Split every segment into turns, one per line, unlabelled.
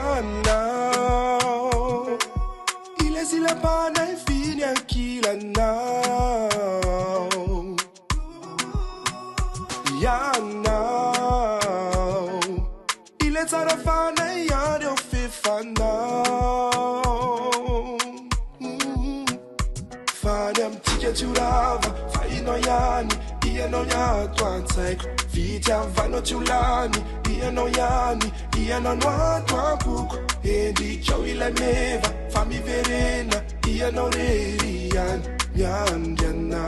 Yana, ile sila pa na ifini akila now. Yana, ile tarafa na yari ofifa now. Fanya mtike churava, faino yani, iye no ya tuantek. Vitya vano chulani, iye no yani, iye no nwa tuankuko. Endi chow ile meva, fami verena, iye no reri yan, yan yana.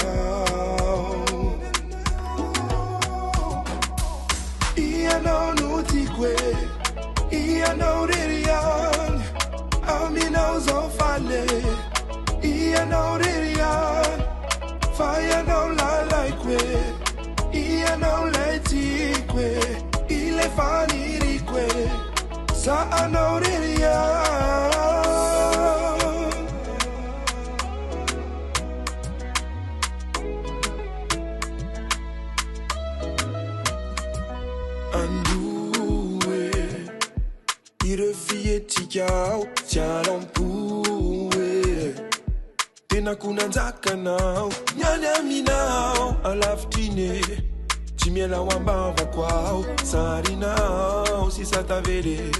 Iye no nutikwe, iye no reri yan, amina uzofale. Iye no reri yan, fire no la like we. Iye no letikwe, ile fani rikwe. Sa no reri yan. Andoué, irefie tikao, tiens l'empoué. Tena kuna nzaka nao, nyanya minao, alaftine. Chimiela wambava kwao, sari nao, si satavele.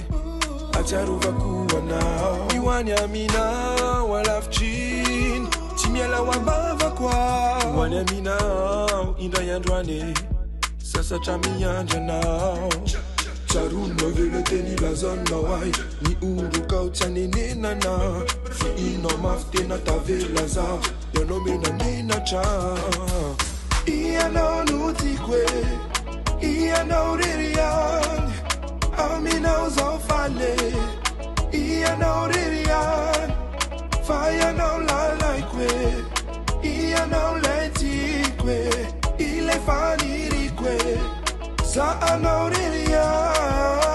Acharuva kuwa nao, iwanya minao, alafchin. Chimiela wambava kwao, iwanya minao, inda yandwane. Sasa chami yanja nao. Charuna vele teni la zona wai. Ni uru kaucha nene nana. Fi ino mafte na tavela za. Yono mena nena cha. Iya no nutikwe. Iya no ririan. Amina uzofale. Iya no ririan. Fire no la like. Iya no letikwe. Ile fani rikwe. Sa no ririan.